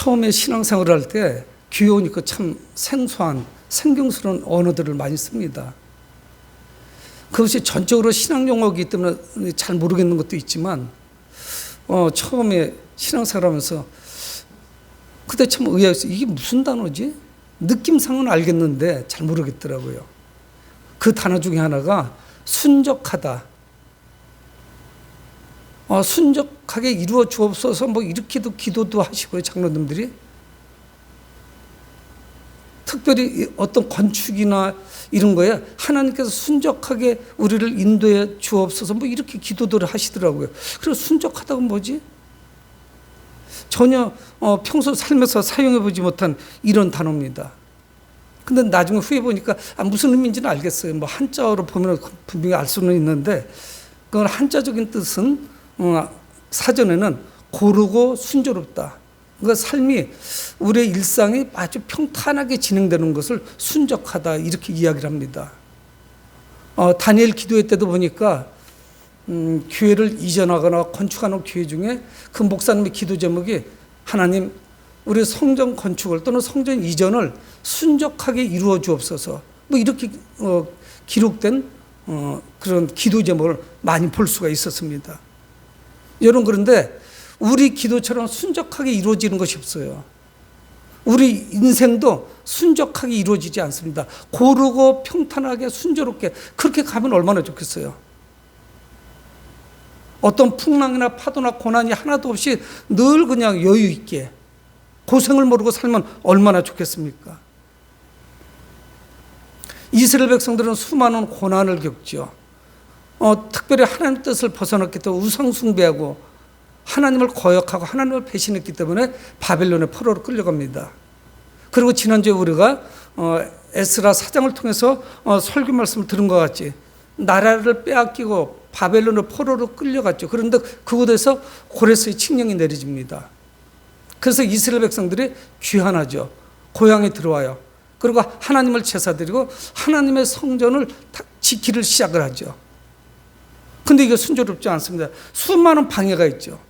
처음에 신앙생활을 할 때 교회 오니까 참 생소한 생경스러운 언어들을 많이 씁니다. 그것이 전적으로 신앙 용어이기 때문에 잘 모르겠는 것도 있지만 처음에 신앙생활 하면서 그때 참 의아했어요. 이게 무슨 단어지? 느낌상은 알겠는데 잘 모르겠더라고요. 그 단어 중에 하나가 순적하다. 순적하게 이루어 주옵소서 뭐 이렇게도 기도도 하시고요. 장로님들이. 특별히 어떤 건축이나 이런 거에 하나님께서 순적하게 우리를 인도해 주옵소서 뭐 이렇게 기도들을 하시더라고요. 그래서 순적하다고 뭐지? 전혀 평소 삶에서 사용해 보지 못한 이런 단어입니다. 근데 나중에 후에 보니까 무슨 의미인지는 알겠어요. 뭐 한자어로 보면 분명히 알 수는 있는데 그건 한자적인 뜻은 사전에는 고르고 순조롭다. 그러니까 삶이 우리의 일상이 아주 평탄하게 진행되는 것을 순적하다 이렇게 이야기를 합니다. 다니엘 기도회 때도 보니까 교회를 이전하거나 건축하는 교회 중에 그 목사님의 기도 제목이 하나님 우리 성전 건축을 또는 성전 이전을 순적하게 이루어 주옵소서 뭐 이렇게 기록된 그런 기도 제목을 많이 볼 수가 있었습니다. 여러분 그런데 우리 기도처럼 순적하게 이루어지는 것이 없어요. 우리 인생도 순적하게 이루어지지 않습니다. 고르고 평탄하게 순조롭게 그렇게 가면 얼마나 좋겠어요. 어떤 풍랑이나 파도나 고난이 하나도 없이 늘 그냥 여유 있게 고생을 모르고 살면 얼마나 좋겠습니까? 이스라엘 백성들은 수많은 고난을 겪죠. 특별히 하나님 뜻을 벗어났기 때문에 우상 숭배하고 하나님을 거역하고 하나님을 배신했기 때문에 바벨론의 포로로 끌려갑니다. 그리고 지난주에 우리가 에스라 4장을 통해서 설교 말씀을 들은 것 같이 나라를 빼앗기고 바벨론의 포로로 끌려갔죠. 그런데 그곳에서 고레스의 칙령이 내려집니다. 그래서 이스라엘 백성들이 귀환하죠. 고향에 들어와요. 그리고 하나님을 제사드리고 하나님의 성전을 지키를 시작을 하죠. 근데 이게 순조롭지 않습니다. 수많은 방해가 있죠.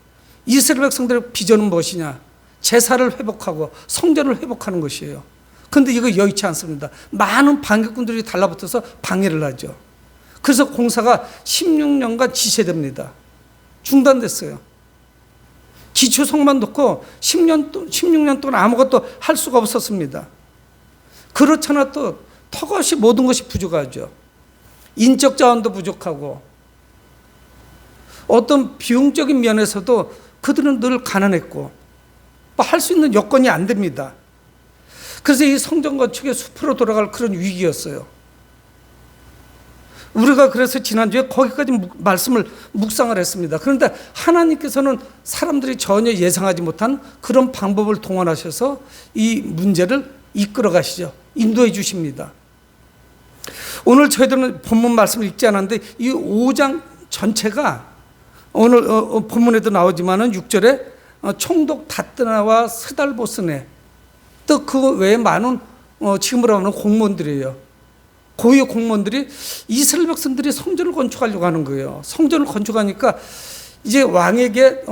이스라엘 백성들의 비전은 무엇이냐? 제사를 회복하고 성전을 회복하는 것이에요. 그런데 이거 여의치 않습니다. 많은 방해꾼들이 달라붙어서 방해를 하죠. 그래서 공사가 16년간 지체됩니다. 중단됐어요. 기초성만 놓고 16년 동안 아무것도 할 수가 없었습니다. 그렇잖아 또 턱없이 모든 것이 부족하죠. 인적 자원도 부족하고 어떤 비용적인 면에서도 그들은 늘 가난했고 할 수 있는 여건이 안 됩니다. 그래서 이 성전 건축의 숲으로 돌아갈 그런 위기였어요. 우리가 그래서 지난주에 거기까지 말씀을 묵상을 했습니다. 그런데 하나님께서는 사람들이 전혀 예상하지 못한 그런 방법을 동원하셔서 이 문제를 이끌어 가시죠. 인도해 주십니다. 오늘 저희들은 본문 말씀을 읽지 않았는데 이 5장 전체가 오늘 본문에도 나오지만은 6절에 총독 다뜨나와 스달보스네 또 그 외에 많은 지금으로 하면 공무원들이에요. 고위 공무원들이 이스라엘 백성들이 성전을 건축하려고 하는 거예요. 성전을 건축하니까 이제 왕에게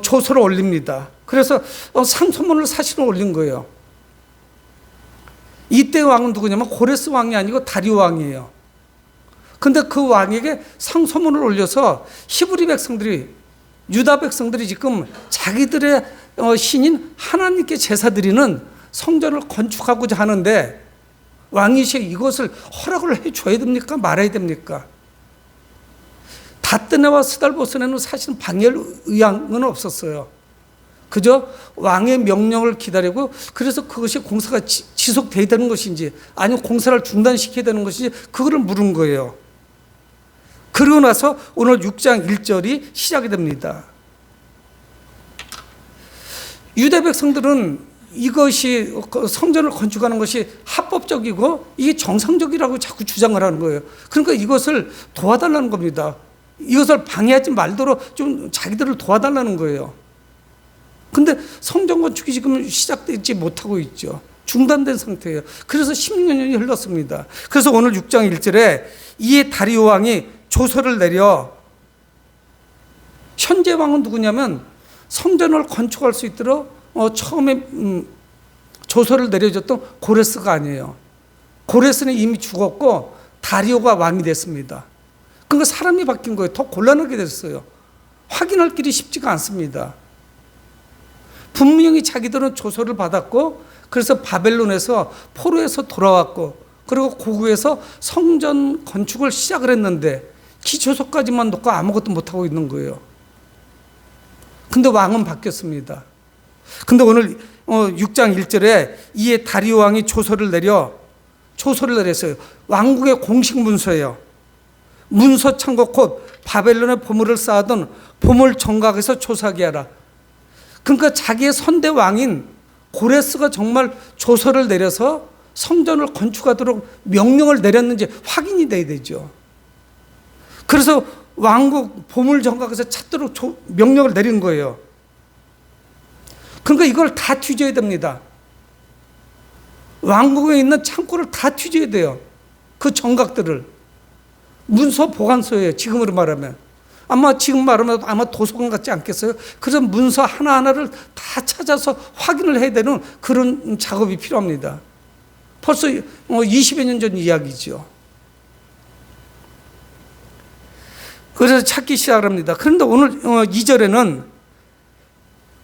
조서를 올립니다. 그래서 상소문을 사실은 올린 거예요. 이때 왕은 누구냐면 고레스 왕이 아니고 다리오 왕이에요. 근데 그 왕에게 상소문을 올려서 히브리 백성들이 유다 백성들이 지금 자기들의 신인 하나님께 제사 드리는 성전을 건축하고자 하는데 왕이시여 이것을 허락을 해줘야 됩니까? 말아야 됩니까? 다뜨네와 스달보스네는 사실은 방해할 의향은 없었어요. 그저 왕의 명령을 기다리고 그래서 그것이 공사가 지속돼야 되는 것인지 아니면 공사를 중단시켜야 되는 것인지 그거를 물은 거예요. 그러고 나서 오늘 6장 1절이 시작이 됩니다. 유대 백성들은 이것이 성전을 건축하는 것이 합법적이고 이게 정상적이라고 자꾸 주장을 하는 거예요. 그러니까 이것을 도와달라는 겁니다. 이것을 방해하지 말도록 좀 자기들을 도와달라는 거예요. 근데 성전 건축이 지금 시작되지 못하고 있죠. 중단된 상태예요. 그래서 16년이 흘렀습니다. 그래서 오늘 6장 1절에 이에 다리오 왕이 조서를 내려 현재 왕은 누구냐면 성전을 건축할 수 있도록 처음에 조서를 내려줬던 고레스가 아니에요. 고레스는 이미 죽었고 다리오가 왕이 됐습니다. 그러니까 사람이 바뀐 거예요. 더 곤란하게 됐어요. 확인할 길이 쉽지가 않습니다. 분명히 자기들은 조서를 받았고, 그래서 바벨론에서 포로에서 돌아왔고, 그리고 고국에서 성전 건축을 시작을 했는데 기초서까지만 놓고 아무것도 못하고 있는 거예요. 근데 왕은 바뀌었습니다. 근데 오늘 6장 1절에 이에 다리오 왕이 조서를 내렸어요. 왕국의 공식 문서예요. 문서 창고 곧 바벨론의 보물을 쌓아둔 보물 정각에서 조사하게 하라. 그러니까 자기의 선대 왕인 고레스가 정말 조서를 내려서 성전을 건축하도록 명령을 내렸는지 확인이 돼야 되죠. 그래서 왕국 보물 정각에서 찾도록 명령을 내린 거예요. 그러니까 이걸 다 뒤져야 됩니다. 왕국에 있는 창고를 다 뒤져야 돼요. 그 정각들을. 문서 보관소예요. 지금으로 말하면. 아마 지금 말하면 아마 도서관 같지 않겠어요? 그래서 문서 하나하나를 다 찾아서 확인을 해야 되는 그런 작업이 필요합니다. 벌써 20여 년 전 이야기죠. 그래서 찾기 시작합니다. 그런데 오늘 2절에는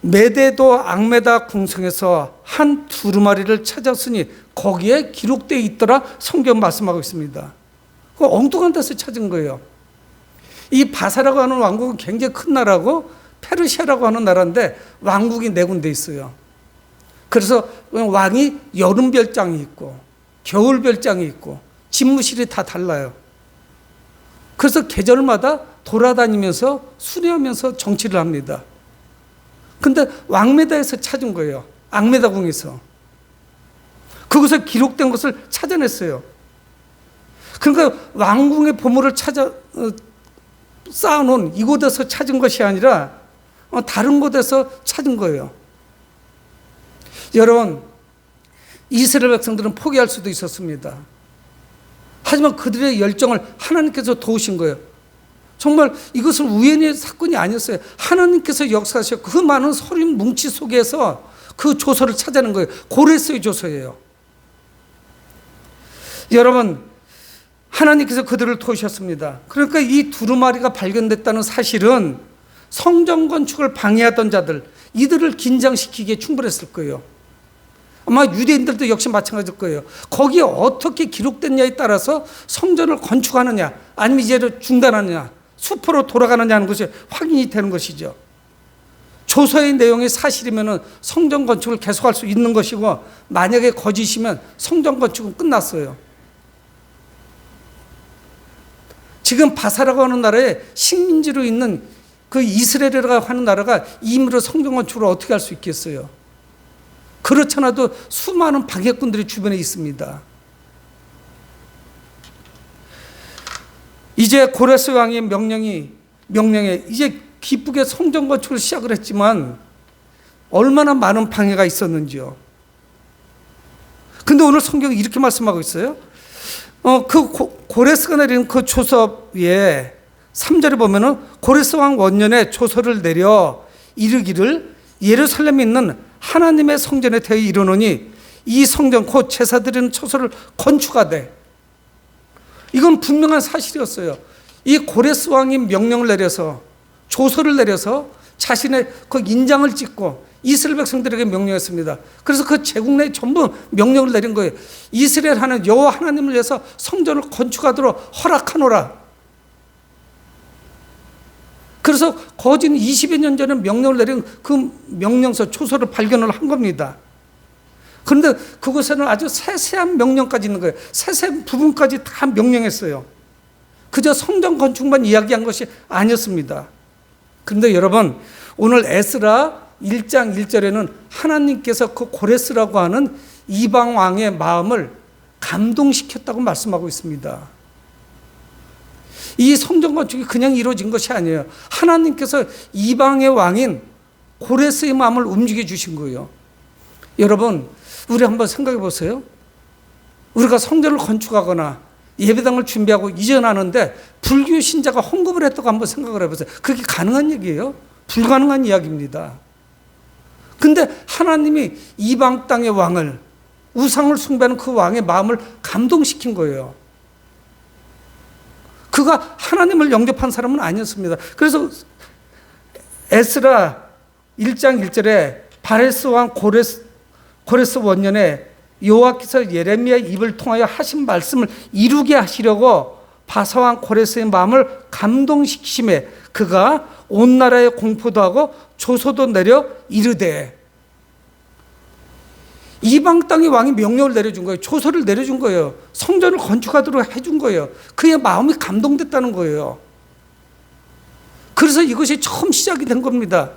메데도 앙메다 궁성에서 한 두루마리를 찾았으니 거기에 기록되어 있더라 성경 말씀하고 있습니다. 그 엉뚱한 데서 찾은 거예요. 이 바사라고 하는 왕국은 굉장히 큰 나라고 페르시아라고 하는 나라인데 왕국이 네 군데 있어요. 그래서 왕이 여름 별장이 있고 겨울 별장이 있고 집무실이 다 달라요. 그래서 계절마다 돌아다니면서 수리하면서 정치를 합니다. 근데 왕메다에서 찾은 거예요. 앙메다궁에서. 그것에 기록된 것을 찾아냈어요. 그러니까 왕궁의 보물을 쌓아놓은 이곳에서 찾은 것이 아니라 다른 곳에서 찾은 거예요. 여러분, 이스라엘 백성들은 포기할 수도 있었습니다. 하지만 그들의 열정을 하나님께서 도우신 거예요. 정말 이것은 우연의 사건이 아니었어요. 하나님께서 역사하셨고 그 많은 서린 뭉치 속에서 그 조서를 찾아낸 거예요. 고레스의 조서예요. 여러분, 하나님께서 그들을 도우셨습니다. 그러니까 이 두루마리가 발견됐다는 사실은 성전 건축을 방해하던 자들, 이들을 긴장시키기에 충분했을 거예요. 아마 유대인들도 역시 마찬가지일 거예요. 거기에 어떻게 기록됐냐에 따라서 성전을 건축하느냐 아니면 이제를 중단하느냐 수포로 돌아가느냐 하는 것이 확인이 되는 것이죠. 조서의 내용이 사실이면 성전 건축을 계속할 수 있는 것이고, 만약에 거짓이면 성전 건축은 끝났어요. 지금 바사라고 하는 나라에 식민지로 있는 그 이스라엘이라고 하는 나라가 임의로 성전 건축을 어떻게 할 수 있겠어요? 그렇지 않아도 수많은 방해꾼들이 주변에 있습니다. 이제 고레스 왕의 명령에 이제 기쁘게 성전 건축을 시작을 했지만 얼마나 많은 방해가 있었는지요. 근데 오늘 성경이 이렇게 말씀하고 있어요. 그 고레스가 내린 그 조서에 3절에 보면은 고레스 왕 원년에 조서를 내려 이르기를 예루살렘에 있는 하나님의 성전에 대해 이르노니 이 성전 곧 제사 드리는 처소를 건축하되. 이건 분명한 사실이었어요. 이 고레스 왕이 명령을 내려서 조서를 내려서 자신의 그 인장을 찍고 이스라엘 백성들에게 명령했습니다. 그래서 그 제국 내에 전부 명령을 내린 거예요. 이스라엘 하나님 여호와 하나님을 위해서 성전을 건축하도록 허락하노라. 그래서 거진 20여 년 전에 명령을 내린 그 명령서 초서를 발견을 한 겁니다. 그런데 그곳에는 아주 세세한 명령까지 있는 거예요. 세세한 부분까지 다 명령했어요. 그저 성전 건축만 이야기한 것이 아니었습니다. 그런데 여러분, 오늘 에스라 1장 1절에는 하나님께서 그 고레스라고 하는 이방 왕의 마음을 감동시켰다고 말씀하고 있습니다. 이 성전 건축이 그냥 이루어진 것이 아니에요. 하나님께서 이방의 왕인 고레스의 마음을 움직여 주신 거예요. 여러분, 우리 한번 생각해 보세요. 우리가 성전을 건축하거나 예배당을 준비하고 이전하는데 불교 신자가 헌금을 했다고 한번 생각을 해보세요. 그게 가능한 얘기예요? 불가능한 이야기입니다. 근데 하나님이 이방 땅의 왕을, 우상을 숭배하는 그 왕의 마음을 감동시킨 거예요. 그가 하나님을 영접한 사람은 아니었습니다. 그래서 에스라 1장 1절에 바레스 왕 고레스 원년에 여호와께서 예레미야의 입을 통하여 하신 말씀을 이루게 하시려고 바사왕 고레스의 마음을 감동시키심에 그가 온 나라에 공포도 하고 조소도 내려 이르되, 이방 땅의 왕이 명령을 내려준 거예요. 조서를 내려준 거예요. 성전을 건축하도록 해준 거예요. 그의 마음이 감동됐다는 거예요. 그래서 이것이 처음 시작이 된 겁니다.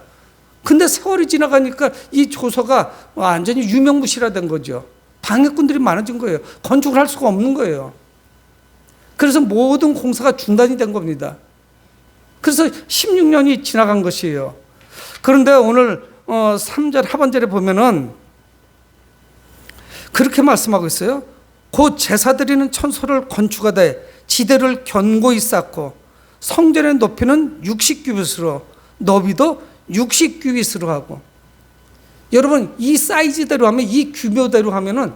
근데 세월이 지나가니까 이 조서가 완전히 유명무실화된 거죠. 방해꾼들이 많아진 거예요. 건축을 할 수가 없는 거예요. 그래서 모든 공사가 중단이 된 겁니다. 그래서 16년이 지나간 것이에요. 그런데 오늘 3절 하반절에 보면은 그렇게 말씀하고 있어요. 곧 제사 드리는 천소를 건축하되 지대를 견고히 쌓고 성전의 높이는 60규빗으로 너비도 60규빗으로 하고. 여러분, 이 사이즈대로 하면, 이 규모대로 하면은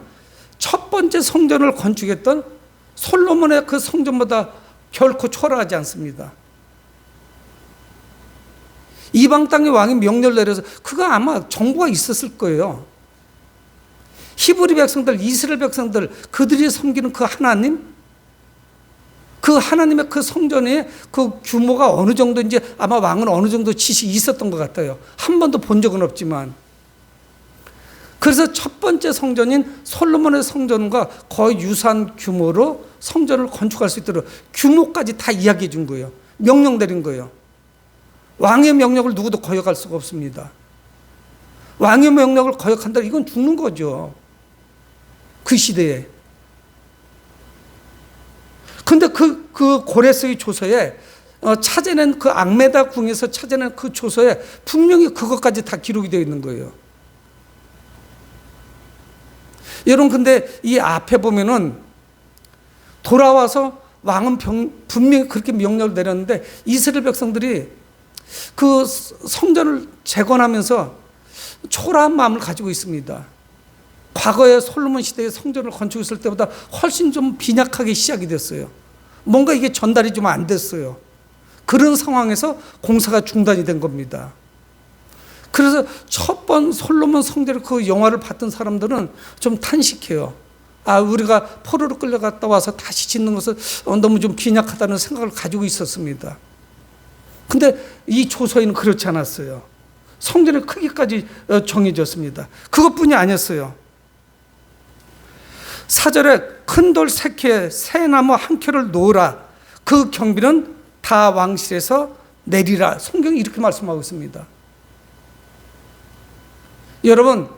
첫 번째 성전을 건축했던 솔로몬의 그 성전보다 결코 초라하지 않습니다. 이방 땅의 왕이 명령을 내려서, 그가 아마 정보가 있었을 거예요. 히브리 백성들, 이스라엘 백성들, 그들이 섬기는 그 하나님, 그 하나님의 그 성전의 그 규모가 어느 정도인지 아마 왕은 어느 정도 지식이 있었던 것 같아요. 한 번도 본 적은 없지만. 그래서 첫 번째 성전인 솔로몬의 성전과 거의 유사한 규모로 성전을 건축할 수 있도록 규모까지 다 이야기해 준 거예요. 명령 내린 거예요. 왕의 명령을 누구도 거역할 수가 없습니다. 왕의 명령을 거역한다, 이건 죽는 거죠. 그 시대에. 근데 그 고레스의 조서에 찾아낸 그 앙메다 궁에서 찾아낸 그 조서에 분명히 그것까지 다 기록이 되어 있는 거예요. 여러분, 근데 이 앞에 보면은 돌아와서 왕은 분명히 그렇게 명령을 내렸는데 이스라엘 백성들이 그 성전을 재건하면서 초라한 마음을 가지고 있습니다. 과거에 솔로몬 시대의 성전을 건축했을 때보다 훨씬 좀 빈약하게 시작이 됐어요. 뭔가 이게 전달이 좀 안 됐어요. 그런 상황에서 공사가 중단이 된 겁니다. 그래서 첫 번 솔로몬 성전의 그 영화를 봤던 사람들은 좀 탄식해요. 우리가 포로로 끌려갔다 와서 다시 짓는 것은 너무 좀 빈약하다는 생각을 가지고 있었습니다. 근데 이 조서에는 그렇지 않았어요. 성전의 크기까지 정해졌습니다. 그것뿐이 아니었어요. 4절에 큰 돌 3개, 새 나무 1켜를 놓으라. 그 경비는 다 왕실에서 내리라. 성경이 이렇게 말씀하고 있습니다. 여러분,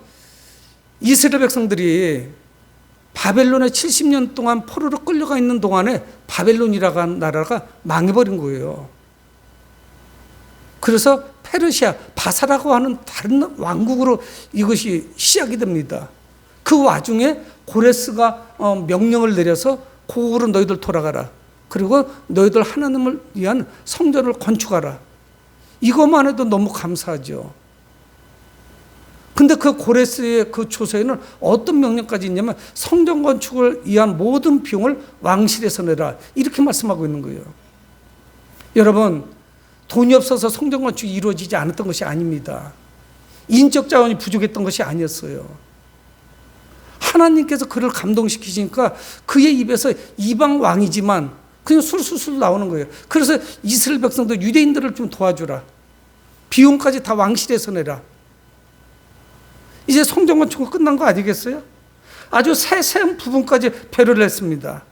이스라엘 백성들이 바벨론에 70년 동안 포로로 끌려가 있는 동안에 바벨론이라고 하는 나라가 망해버린 거예요. 그래서 페르시아, 바사라고 하는 다른 왕국으로 이것이 시작이 됩니다. 그 와중에 고레스가 명령을 내려서 고으로 너희들 돌아가라. 그리고 너희들 하나님을 위한 성전을 건축하라. 이것만 해도 너무 감사하죠. 근데 그 고레스의 그 조서에는 어떤 명령까지 있냐면 성전 건축을 위한 모든 비용을 왕실에서 내라. 이렇게 말씀하고 있는 거예요. 여러분, 돈이 없어서 성전 건축이 이루어지지 않았던 것이 아닙니다. 인적 자원이 부족했던 것이 아니었어요. 하나님께서 그를 감동시키시니까 그의 입에서 이방 왕이지만 그냥 술술술 나오는 거예요. 그래서 이스라엘 백성들, 유대인들을 좀 도와주라. 비용까지 다 왕실에서 내라. 이제 성전 건축은 끝난 거 아니겠어요? 아주 세세한 부분까지 배려를 했습니다.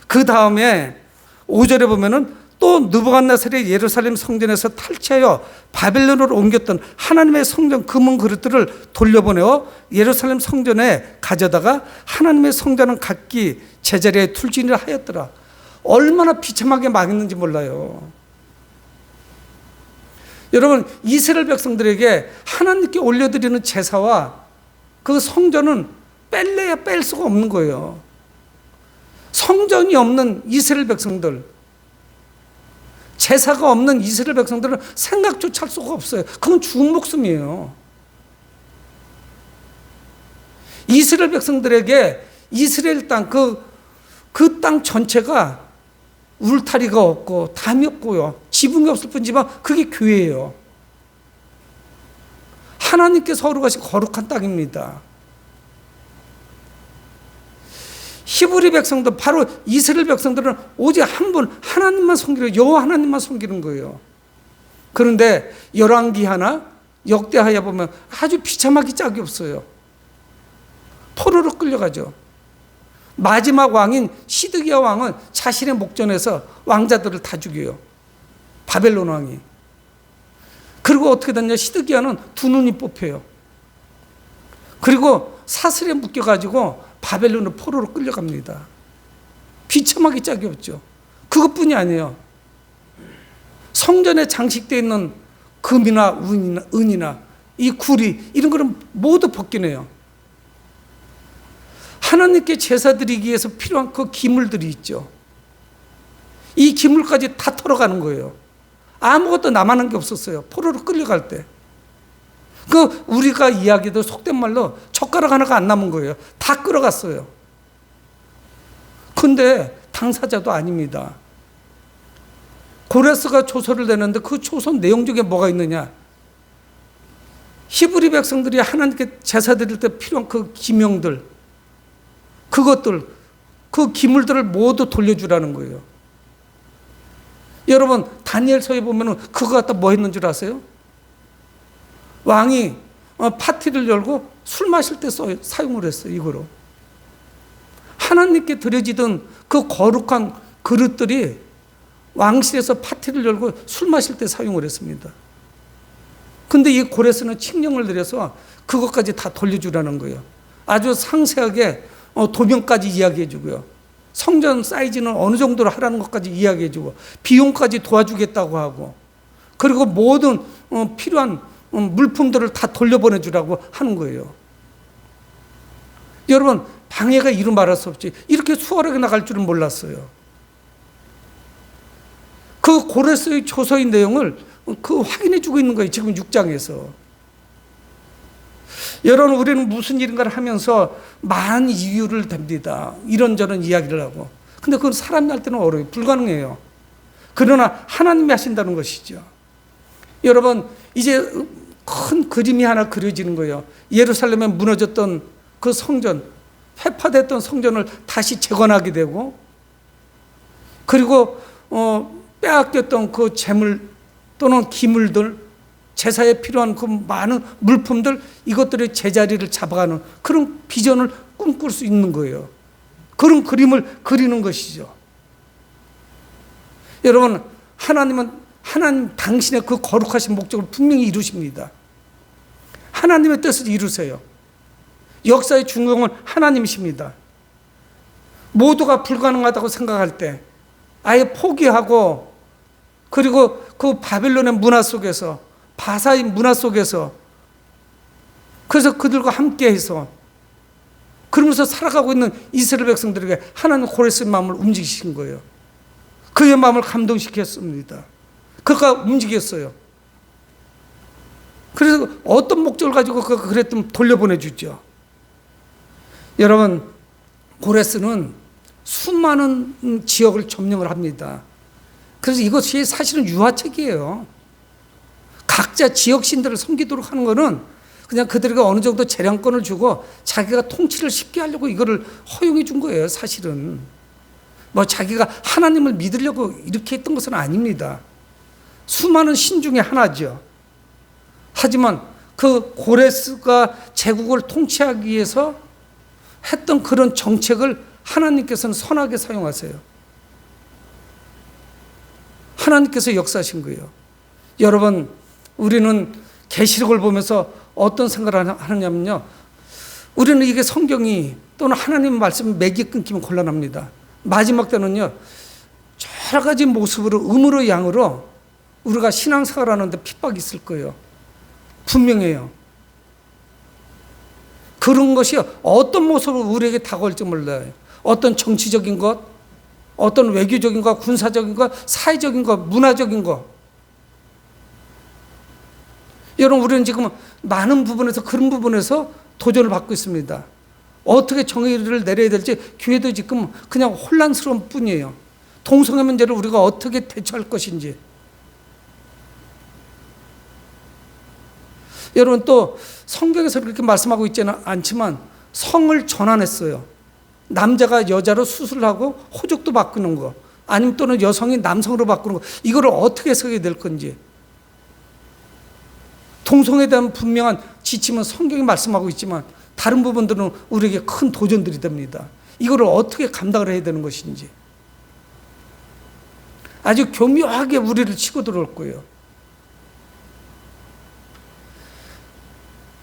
그 다음에 5절에 보면은 또 느부갓네살이 예루살렘 성전에서 탈취하여 바벨론으로 옮겼던 하나님의 성전 금은 그릇들을 돌려보내어 예루살렘 성전에 가져다가 하나님의 성전은 각기 제자리에 둘지니라 하였더라. 얼마나 비참하게 망했는지 몰라요. 여러분, 이스라엘 백성들에게 하나님께 올려드리는 제사와 그 성전은 뺄래야 뺄 수가 없는 거예요. 성전이 없는 이스라엘 백성들, 제사가 없는 이스라엘 백성들은 생각조차 할 수가 없어요. 그건 죽은 목숨이에요. 이스라엘 백성들에게 이스라엘 땅, 그 땅 전체가 울타리가 없고 담이 없고요. 지붕이 없을 뿐이지만 그게 교회예요. 하나님께서 허락하신 거룩한 땅입니다. 히브리 백성들, 바로 이스라엘 백성들은 오직 한 분 하나님만 섬기는, 여호와 하나님만 섬기는 거예요. 그런데 열왕기하나 역대하에 보면 아주 비참하기 짝이 없어요. 포로로 끌려가죠. 마지막 왕인 시드기야 왕은 자신의 목전에서 왕자들을 다 죽여요. 바벨론 왕이. 그리고 어떻게 됐냐, 시드기야는 두 눈이 뽑혀요. 그리고 사슬에 묶여가지고 바벨론으로 포로로 끌려갑니다. 비참하기 짝이 없죠. 그것뿐이 아니에요. 성전에 장식되어 있는 금이나 은이나 이 구리 이런 거는 모두 벗겨내요. 하나님께 제사 드리기 위해서 필요한 그 기물들이 있죠. 이 기물까지 다 털어가는 거예요. 아무것도 남아난 게 없었어요. 포로로 끌려갈 때. 우리가 이야기도 속된 말로 젓가락 하나가 안 남은 거예요. 다 끌어갔어요. 근데 당사자도 아닙니다. 고레스가 조서를 내는데 그 조서 내용 중에 뭐가 있느냐? 히브리 백성들이 하나님께 제사 드릴 때 필요한 그 기명들, 그것들, 그 기물들을 모두 돌려주라는 거예요. 여러분, 다니엘서에 보면 그거 갖다 뭐 했는 줄 아세요? 왕이 파티를 열고 술 마실 때 사용을 했어요. 이거로. 하나님께 드려지던 그 거룩한 그릇들이 왕실에서 파티를 열고 술 마실 때 사용을 했습니다. 근데 이 고레스는 칙령을 내려서 그것까지 다 돌려주라는 거예요. 아주 상세하게 도면까지 이야기해 주고요. 성전 사이즈는 어느 정도로 하라는 것까지 이야기해 주고 비용까지 도와주겠다고 하고, 그리고 모든 필요한 물품들을 다 돌려보내 주라고 하는 거예요. 여러분, 방해가 이루 말할 수 없지. 이렇게 수월하게 나갈 줄은 몰랐어요. 그 고레스의 조서의 내용을 확인해 주고 있는 거예요. 지금 6장에서. 여러분, 우리는 무슨 일인가를 하면서 많은 이유를 댑니다. 이런저런 이야기를 하고. 근데 그건 사람이 할 때는 어려워요. 불가능해요. 그러나 하나님이 하신다는 것이죠. 여러분, 이제 큰 그림이 하나 그려지는 거예요. 예루살렘에 무너졌던 그 성전, 회파됐던 성전을 다시 재건하게 되고, 그리고 빼앗겼던 그 재물 또는 기물들, 제사에 필요한 그 많은 물품들, 이것들의 제자리를 잡아가는 그런 비전을 꿈꿀 수 있는 거예요. 그런 그림을 그리는 것이죠. 여러분, 하나님 당신의 그 거룩하신 목적을 분명히 이루십니다. 하나님의 뜻을 이루세요. 역사의 중공은 하나님이십니다. 모두가 불가능하다고 생각할 때 아예 포기하고, 그리고 그 바벨론의 문화 속에서, 바사의 문화 속에서, 그래서 그들과 함께해서 그러면서 살아가고 있는 이스라엘 백성들에게 하나님 고레스의 마음을 움직이신 거예요. 그의 마음을 감동시켰습니다. 그가 움직였어요. 그래서 어떤 목적을 가지고 그랬더니 돌려보내주죠. 여러분, 고레스는 수많은 지역을 점령을 합니다. 그래서 이것이 사실은 유화책이에요. 각자 지역신들을 섬기도록 하는 것은 그냥 그들에게 어느 정도 재량권을 주고 자기가 통치를 쉽게 하려고 이거를 허용해 준 거예요. 사실은 뭐 자기가 하나님을 믿으려고 이렇게 했던 것은 아닙니다. 수많은 신 중에 하나죠. 하지만 그 고레스가 제국을 통치하기 위해서 했던 그런 정책을 하나님께서는 선하게 사용하세요. 하나님께서 역사하신 거예요. 여러분, 우리는 계시록을 보면서 어떤 생각을 하느냐면요, 우리는 이게 성경이 또는 하나님 말씀이 맥이 끊기면 곤란합니다. 마지막 때는요, 여러 가지 모습으로, 음으로 양으로 우리가 신앙생활 하는데 핍박이 있을 거예요. 분명해요. 그런 것이 어떤 모습으로 우리에게 다가올지 몰라요. 어떤 정치적인 것, 어떤 외교적인 거, 군사적인 거, 사회적인 거, 문화적인 거. 여러분, 우리는 지금 많은 부분에서, 그런 부분에서 도전을 받고 있습니다. 어떻게 정의를 내려야 될지 교회도 지금 그냥 혼란스러운 뿐이에요. 동성애 문제를 우리가 어떻게 대처할 것인지. 여러분, 또 성경에서 그렇게 말씀하고 있지는 않지만 성을 전환했어요. 남자가 여자로 수술하고 호적도 바꾸는 거, 아니면 또는 여성이 남성으로 바꾸는 거, 이거를 어떻게 해석해야 될 건지. 동성애에 대한 분명한 지침은 성경이 말씀하고 있지만 다른 부분들은 우리에게 큰 도전들이 됩니다. 이거를 어떻게 감당을 해야 되는 것인지. 아주 교묘하게 우리를 치고 들어올 거예요.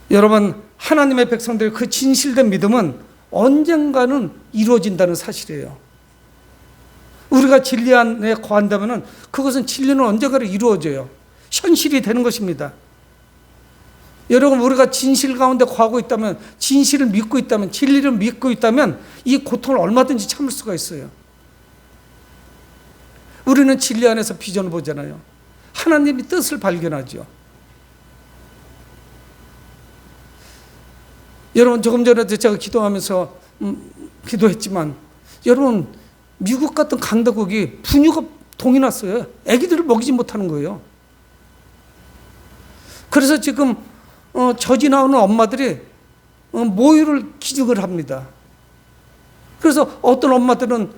여러분, 하나님의 백성들의 그 진실된 믿음은 언젠가는 이루어진다는 사실이에요. 우리가 진리 안에 거한다면 그것은 진리는 언젠가는 이루어져요. 현실이 되는 것입니다. 여러분, 우리가 진실 가운데 거하고 있다면, 진실을 믿고 있다면, 진리를 믿고 있다면 이 고통을 얼마든지 참을 수가 있어요. 우리는 진리 안에서 비전을 보잖아요. 하나님의 뜻을 발견하죠. 여러분, 조금 전에도 제가 기도하면서 기도했지만, 여러분, 미국 같은 강대국이 분유가 동이 났어요. 아기들을 먹이지 못하는 거예요. 그래서 지금 젖이 나오는 엄마들이 모유를 기증을 합니다. 그래서 어떤 엄마들은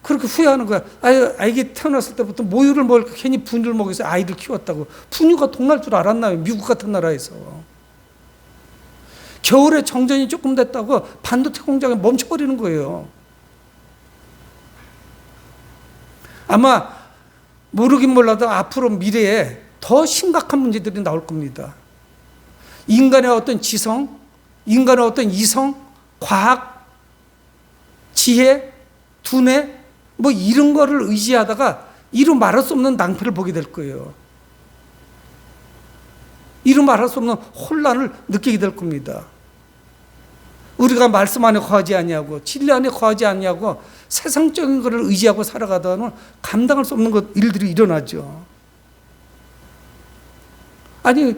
그렇게 후회하는 거야. 아이가 태어났을 때부터 모유를 먹을까 괜히 분유를 먹여서 아이를 키웠다고. 분유가 동날 줄 알았나요? 미국 같은 나라에서. 겨울에 정전이 조금 됐다고 반도체 공장이 멈춰버리는 거예요. 아마 모르긴 몰라도 앞으로 미래에 더 심각한 문제들이 나올 겁니다. 인간의 어떤 지성, 인간의 어떤 이성, 과학, 지혜, 두뇌, 뭐 이런 거를 의지하다가 이루 말할 수 없는 낭패를 보게 될 거예요. 이루 말할 수 없는 혼란을 느끼게 될 겁니다. 우리가 말씀 안에 거하지 아니하고 진리 안에 거하지 아니하고 세상적인 것을 의지하고 살아가다는 감당할 수 없는 일들이 일어나죠. 아니,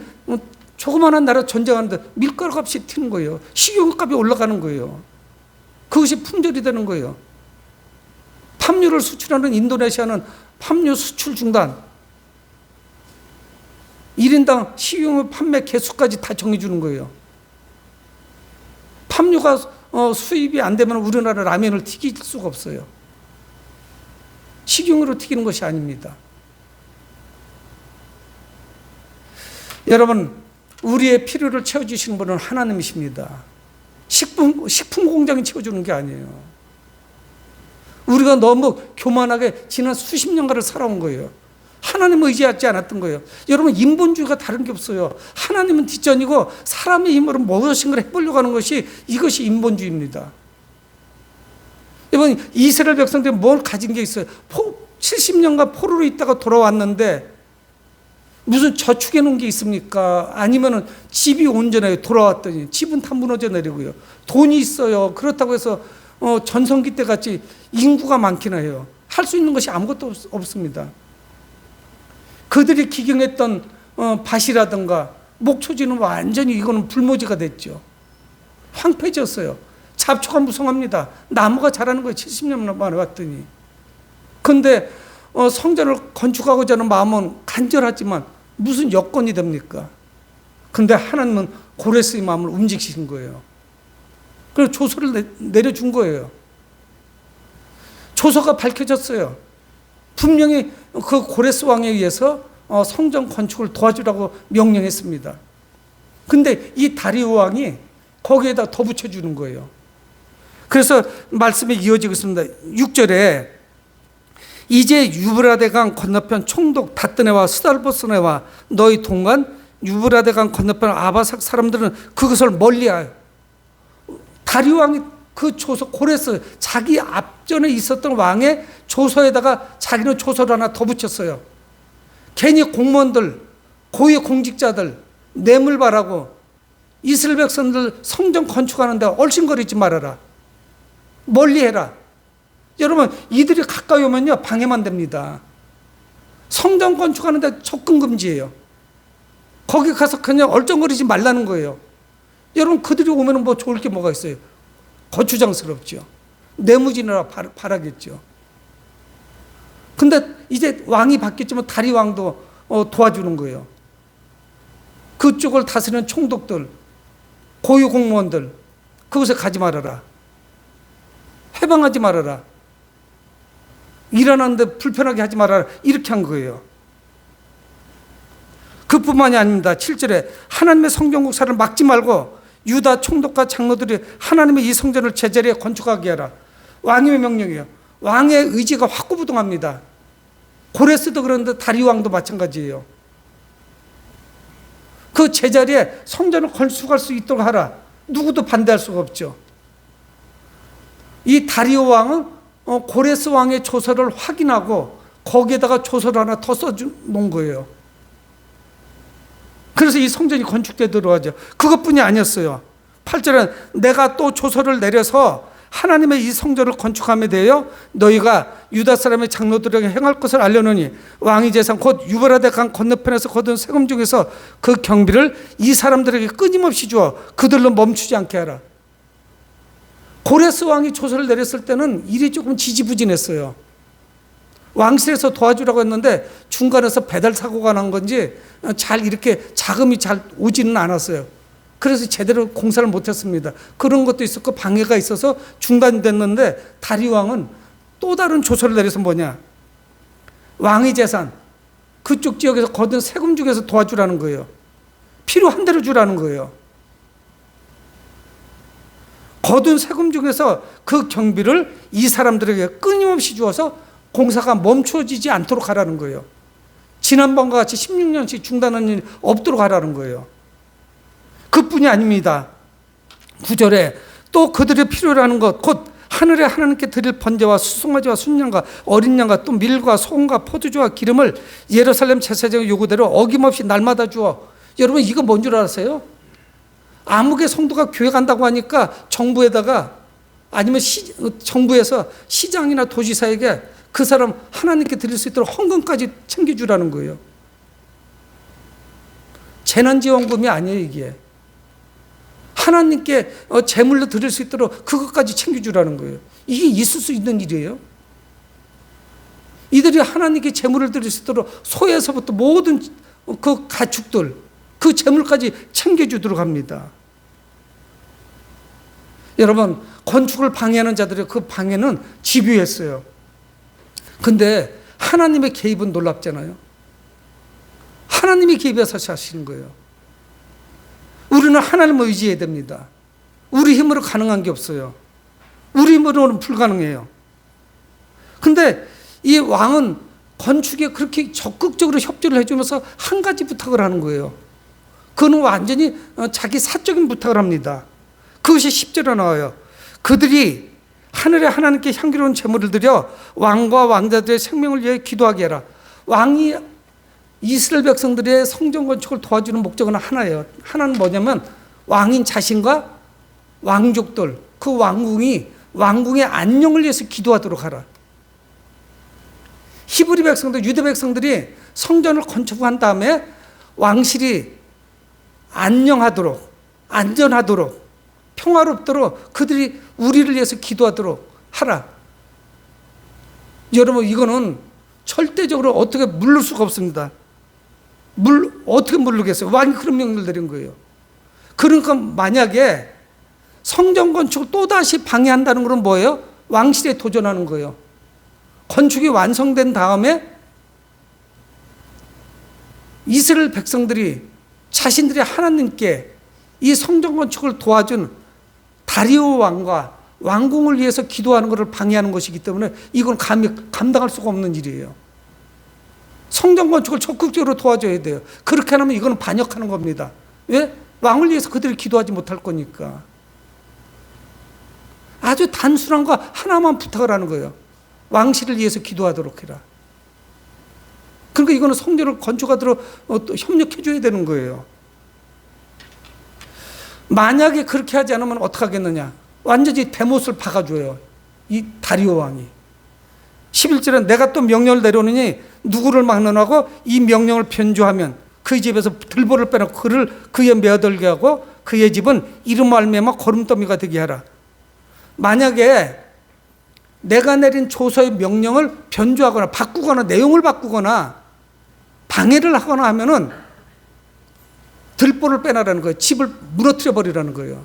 조그마한 나라 전쟁하는데 밀가루 값이 튀는 거예요. 식용유값이 올라가는 거예요. 그것이 품절이 되는 거예요. 팜유를 수출하는 인도네시아는 팜유 수출 중단, 1인당 식용유 판매 개수까지 다 정해 주는 거예요. 팜유가 수입이 안 되면 우리나라 라면을 튀길 수가 없어요. 식용유로 튀기는 것이 아닙니다. 여러분, 우리의 필요를 채워주시는 분은 하나님이십니다. 식품 공장이 채워주는 게 아니에요. 우리가 너무 교만하게 지난 수십 년간을 살아온 거예요. 하나님을 의지하지 않았던 거예요. 여러분, 인본주의가 다른 게 없어요. 하나님은 뒷전이고 사람의 힘으로 무엇인가를 해보려고 하는 것이, 이것이 인본주의입니다. 여러분, 이스라엘 백성들이 뭘 가진 게 있어요? 70년간 포로로 있다가 돌아왔는데 무슨 저축해 놓은 게 있습니까? 아니면은 집이 온전해요. 돌아왔더니 집은 다 무너져 내리고요. 돈이 있어요. 그렇다고 해서 전성기 때 같이 인구가 많기나 해요. 할 수 있는 것이 아무것도 없습니다. 그들이 기경했던 밭이라든가 목초지는 완전히 이거는 불모지가 됐죠. 황폐해졌어요. 잡초가 무성합니다. 나무가 자라는 거예요. 70년 만에 왔더니. 그런데 성전을 건축하고자 하는 마음은 간절하지만 무슨 여건이 됩니까? 그런데 하나님은 고레스의 마음을 움직이신 거예요. 그래서 조서를 내려준 거예요. 조서가 밝혀졌어요. 분명히 그 고레스 왕에 의해서 성전 건축을 도와주라고 명령했습니다. 근데 이 다리오 왕이 거기에다 더 붙여주는 거예요. 그래서 말씀이 이어지고 있습니다. 6절에 이제 유브라데강 건너편 총독 다뜨네와 스달보스네와 너희 동관 유브라데강 건너편 아바삭 사람들은 그것을 멀리하여. 다리오 왕이 그 조서, 고레스, 자기 앞전에 있었던 왕의 조서에다가 자기는 조서를 하나 더 붙였어요. 괜히 공무원들, 고위 공직자들 뇌물 바라고 이스라엘 백성들 성전 건축하는데 얼씬거리지 말아라. 멀리해라. 여러분, 이들이 가까이 오면요, 방해만 됩니다. 성전 건축하는데 접근 금지예요. 거기 가서 그냥 얼쩡거리지 말라는 거예요. 여러분, 그들이 오면 뭐 좋을 게 뭐가 있어요? 거추장스럽죠. 내무진이라 바라겠죠. 근데 이제 왕이 바뀌었지만 다리 왕도 도와주는 거예요. 그쪽을 다스리는 총독들, 고위 공무원들, 그곳에 가지 말아라. 해방하지 말아라. 일하는데 불편하게 하지 말아라. 이렇게 한 거예요. 그뿐만이 아닙니다. 7절에 하나님의 성전 공사를 막지 말고 유다 총독과 장로들이 하나님의 이 성전을 제자리에 건축하게 하라. 왕의 명령이에요. 왕의 의지가 확고부동합니다. 고레스도 그런데 다리왕도 마찬가지예요. 그 제자리에 성전을 건축할 수 있도록 하라. 누구도 반대할 수가 없죠. 이 다리오 왕은 고레스 왕의 조서를 확인하고 거기에다가 조서를 하나 더 써놓은 거예요. 그래서 이 성전이 건축되도록 하죠. 그것뿐이 아니었어요. 8절은 내가 또 조서를 내려서 하나님의 이 성전을 건축함에 대하여 너희가 유다 사람의 장로들에게 행할 것을 알려노니 왕의 재산 곧 유브라데 강 건너편에서 거둔 세금 중에서 그 경비를 이 사람들에게 끊임없이 주어 그들로 멈추지 않게 하라. 고레스 왕이 조서를 내렸을 때는 일이 조금 지지부진했어요. 왕실에서 도와주라고 했는데 중간에서 배달 사고가 난 건지 잘 이렇게 자금이 잘 오지는 않았어요. 그래서 제대로 공사를 못했습니다. 그런 것도 있었고 방해가 있어서 중단됐는데 다리 왕은 또 다른 조서를 내려서 뭐냐, 왕의 재산 그쪽 지역에서 거둔 세금 중에서 도와주라는 거예요. 필요한 대로 주라는 거예요. 거둔 세금 중에서 그 경비를 이 사람들에게 끊임없이 주어서 공사가 멈춰지지 않도록 하라는 거예요. 지난번과 같이 16년씩 중단하는 일이 없도록 하라는 거예요. 그뿐이 아닙니다. 9절에 또 그들이 필요로 하는 것 곧 하늘에 하나님께 드릴 번제와 수송아지와 순양과 어린 양과 또 밀과 소금과 포도주와 기름을 예루살렘 제사장 요구대로 어김없이 날마다 주어. 여러분, 이거 뭔 줄 아세요? 아무개 성도가 교회 간다고 하니까 정부에다가 아니면 정부에서 시장이나 도지사에게 그 사람 하나님께 드릴 수 있도록 헌금까지 챙겨주라는 거예요. 재난지원금이 아니에요, 이게. 하나님께 제물로 드릴 수 있도록 그것까지 챙겨주라는 거예요. 이게 있을 수 있는 일이에요. 이들이 하나님께 제물을 드릴 수 있도록 소에서부터 모든 그 가축들, 그 제물까지 챙겨주도록 합니다. 여러분, 건축을 방해하는 자들의 그 방해는 집요했어요. 근데 하나님의 개입은 놀랍잖아요. 하나님이 개입해서 하시는 거예요. 우리는 하나님을 의지해야 됩니다. 우리 힘으로 가능한 게 없어요. 우리 힘으로는 불가능해요. 근데 이 왕은 건축에 그렇게 적극적으로 협조를 해주면서 한 가지 부탁을 하는 거예요. 그는 완전히 자기 사적인 부탁을 합니다. 그것이 10절에 나와요. 그들이 하늘에 하나님께 향기로운 제물을 드려 왕과 왕자들의 생명을 위해 기도하게 해라. 왕이 이스라엘 백성들의 성전 건축을 도와주는 목적은 하나예요. 하나는 뭐냐면 왕인 자신과 왕족들, 그 왕궁의 안녕을 위해서 기도하도록 하라. 히브리 백성들, 유대 백성들이 성전을 건축한 다음에 왕실이 안녕하도록, 안전하도록, 평화롭도록 그들이 우리를 위해서 기도하도록 하라. 여러분, 이거는 절대적으로 어떻게 물를 수가 없습니다. 어떻게 물르겠어요? 왕이 그런 명령을 내린 거예요. 그러니까 만약에 성전 건축을 또다시 방해한다는 것은 뭐예요? 왕실에 도전하는 거예요. 건축이 완성된 다음에 이스라엘 백성들이 자신들이 하나님께 이 성전 건축을 도와준 다리오 왕과 왕궁을 위해서 기도하는 것을 방해하는 것이기 때문에 이건 감히 감당할 수가 없는 일이에요. 성전 건축을 적극적으로 도와줘야 돼요. 그렇게 하면 이건 반역하는 겁니다. 왜? 왕을 위해서 그들이 기도하지 못할 거니까. 아주 단순한 거 하나만 부탁을 하는 거예요. 왕실을 위해서 기도하도록 해라. 그러니까 이거는 성전을 건축하도록 협력해 줘야 되는 거예요. 만약에 그렇게 하지 않으면 어떻게 하겠느냐? 완전히 대못을 박아줘요. 이 다리오 왕이. 11절은 내가 또 명령을 내려오느니 누구를 막론하고 이 명령을 변조하면 그 집에서 들보를 빼놓고 그를 그에 메어들게 하고 그의 집은 이름 말미암아 거름더미가 되게 하라. 만약에 내가 내린 조서의 명령을 변조하거나 바꾸거나 내용을 바꾸거나 방해를 하거나 하면은 들보를 빼놔라는 거예요. 집을 무너뜨려 버리라는 거예요.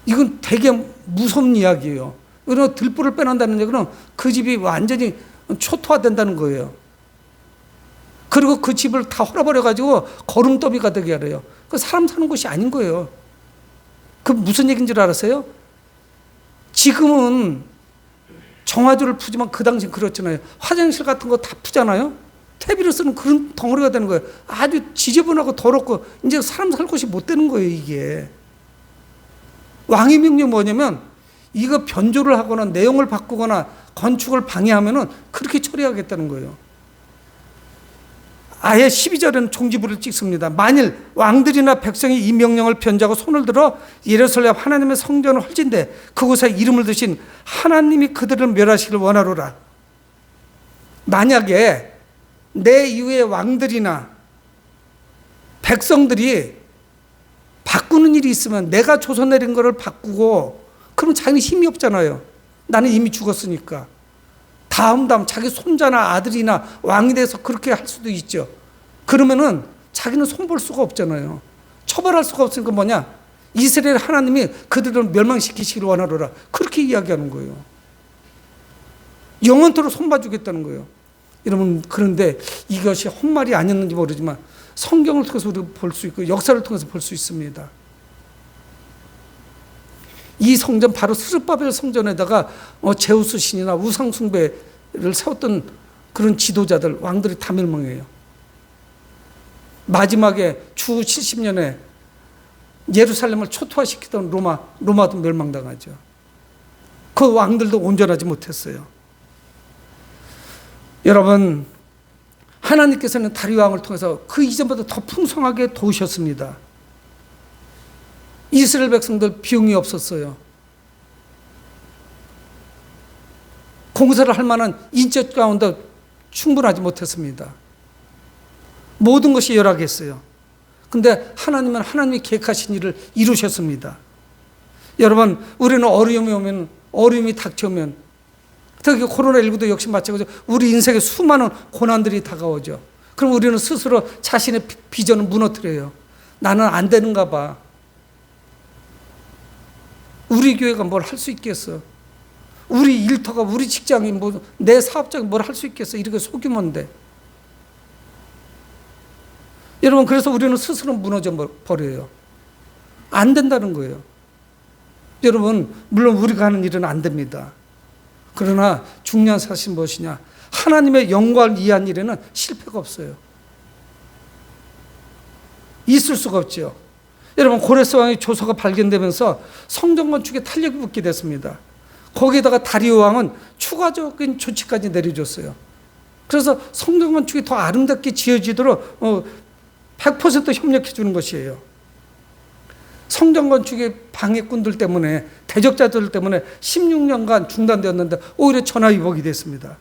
이건 되게 무서운 이야기예요. 그리고 들보를 빼놓는다는 얘기는 그 집이 완전히 초토화된다는 거예요. 그리고 그 집을 다 헐어버려가지고 거름더미가 되게 하래요. 그 사람 사는 곳이 아닌 거예요. 그 무슨 얘기인 줄 알았어요? 지금은 정화조를 푸지만 그 당시 그렇잖아요. 화장실 같은 거 다 푸잖아요. 퇴비를 쓰는 그런 덩어리가 되는 거예요. 아주 지저분하고 더럽고 이제 사람 살 곳이 못 되는 거예요, 이게. 왕의 명령이 뭐냐면 이거 변조를 하거나 내용을 바꾸거나 건축을 방해하면은 그렇게 처리하겠다는 거예요. 아예 12절에는 종지부를 찍습니다. 만일 왕들이나 백성이 이 명령을 변조하고 손을 들어 예루살렘 하나님의 성전을 헐진대 그곳에 이름을 두신 하나님이 그들을 멸하시길 원하노라. 만약에 내 이후의 왕들이나 백성들이 바꾸는 일이 있으면 내가 조서 내린 거를 바꾸고 그러면 자기는 힘이 없잖아요. 나는 이미 죽었으니까. 다음 자기 손자나 아들이나 왕이 돼서 그렇게 할 수도 있죠. 그러면은 자기는 손볼 수가 없잖아요. 처벌할 수가 없으니까 뭐냐? 이스라엘 하나님이 그들을 멸망시키시기를 원하노라. 그렇게 이야기하는 거예요. 영원토록 손봐주겠다는 거예요. 여러분, 그런데 이것이 헛말이 아니었는지 모르지만 성경을 통해서 우리가 볼 수 있고 역사를 통해서 볼 수 있습니다. 이 성전 바로 스룹바벨 성전에다가 제우스 신이나 우상 숭배를 세웠던 그런 지도자들, 왕들이 다 멸망해요. 마지막에 주 70년에 예루살렘을 초토화시키던 로마도 멸망당하죠. 그 왕들도 온전하지 못했어요. 여러분, 하나님께서는 다리오 왕을 통해서 그 이전보다 더 풍성하게 도우셨습니다. 이스라엘 백성들 비용이 없었어요. 공사를 할 만한 인적 가운데 충분하지 못했습니다. 모든 것이 열악했어요. 근데 하나님은 하나님이 계획하신 일을 이루셨습니다. 여러분, 우리는 어려움이 닥쳐오면 특히 코로나19도 역시 마찬가지로 우리 인생에 수많은 고난들이 다가오죠. 그럼 우리는 스스로 자신의 비전을 무너뜨려요. 나는 안 되는가 봐. 우리 교회가 뭘 할 수 있겠어? 우리 일터가, 우리 직장이, 내 사업장이 뭘 할 수 있겠어? 이렇게 소규모인데. 여러분, 그래서 우리는 스스로 무너져 버려요. 안 된다는 거예요. 여러분, 물론 우리가 하는 일은 안 됩니다. 그러나 중요한 사실은 무엇이냐? 하나님의 영광을 이해한 일에는 실패가 없어요. 있을 수가 없죠. 여러분, 고레스 왕의 조서가 발견되면서 성전 건축에 탄력이 붙게 됐습니다. 거기에다가 다리오 왕은 추가적인 조치까지 내려줬어요. 그래서 성전 건축이 더 아름답게 지어지도록 100% 협력해 주는 것이에요. 성전 건축의 방해꾼들 때문에, 대적자들 때문에 16년간 중단되었는데 오히려 전화위복이 됐습니다.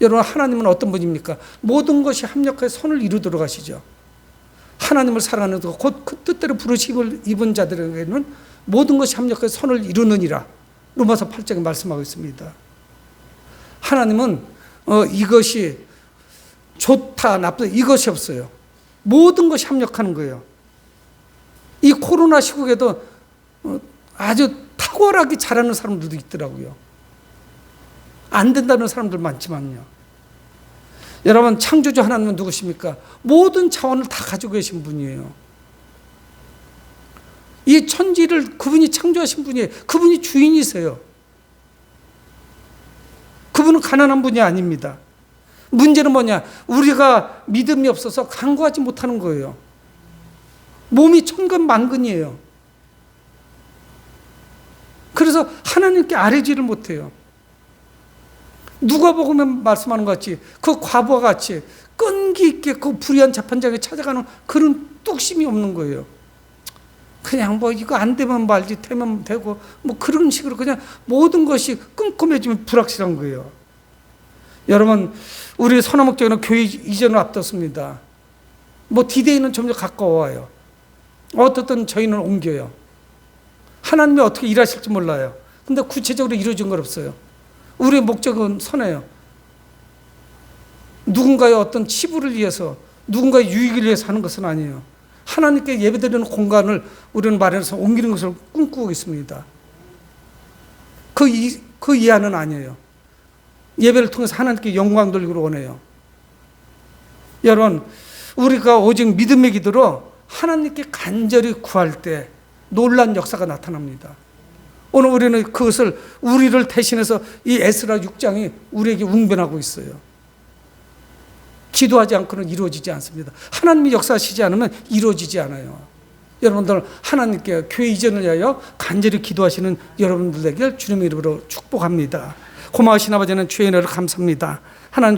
여러분, 하나님은 어떤 분입니까? 모든 것이 합력하여 선을 이루도록 하시죠. 하나님을 사랑하는 곧 그 뜻대로 부르심을 입은 자들에게는 모든 것이 합력하여 선을 이루느니라. 로마서 8장에 말씀하고 있습니다. 하나님은 이것이 좋다, 나쁘다 이것이 없어요. 모든 것이 합력하는 거예요. 이 코로나 시국에도 아주 탁월하게 잘하는 사람들도 있더라고요. 안 된다는 사람들 많지만요. 여러분, 창조주 하나님은 누구십니까? 모든 자원을 다 가지고 계신 분이에요. 이 천지를 그분이 창조하신 분이에요. 그분이 주인이세요. 그분은 가난한 분이 아닙니다. 문제는 뭐냐? 우리가 믿음이 없어서 간구하지 못하는 거예요. 몸이 천근만근이에요. 그래서 하나님께 아뢰지를 못해요. 누가복음에 말씀하는 것 같이 그 과부와 같이 끈기 있게 그 불의한 재판장에 찾아가는 그런 뚝심이 없는 거예요. 그냥 이거 안 되면 말지, 되면 되고 그런 식으로 그냥 모든 것이 끔끔해지면 불확실한 거예요. 여러분, 우리 선한 목적은 교회 이전을 앞뒀습니다. 뭐 디데이는 점점 가까워요. 어떻든 저희는 옮겨요. 하나님이 어떻게 일하실지 몰라요. 근데 구체적으로 이루어진 건 없어요. 우리의 목적은 선해요. 누군가의 어떤 치부를 위해서, 누군가의 유익을 위해서 하는 것은 아니에요. 하나님께 예배드리는 공간을 우리는 마련해서 옮기는 것을 꿈꾸고 있습니다. 그 이하는 아니에요. 예배를 통해서 하나님께 영광 돌리기를 원해요. 여러분, 우리가 오직 믿음의 기도로 하나님께 간절히 구할 때 놀라운 역사가 나타납니다. 오늘 우리는 그것을 우리를 대신해서 이 에스라 6장이 우리에게 웅변하고 있어요. 기도하지 않고는 이루어지지 않습니다. 하나님이 역사하시지 않으면 이루어지지 않아요. 여러분들 하나님께 교회 이전을 위하여 간절히 기도하시는 여러분들 되길 주님의 이름으로 축복합니다. 고마우신 아버지는 주의 은혜를 감사합니다. 하나님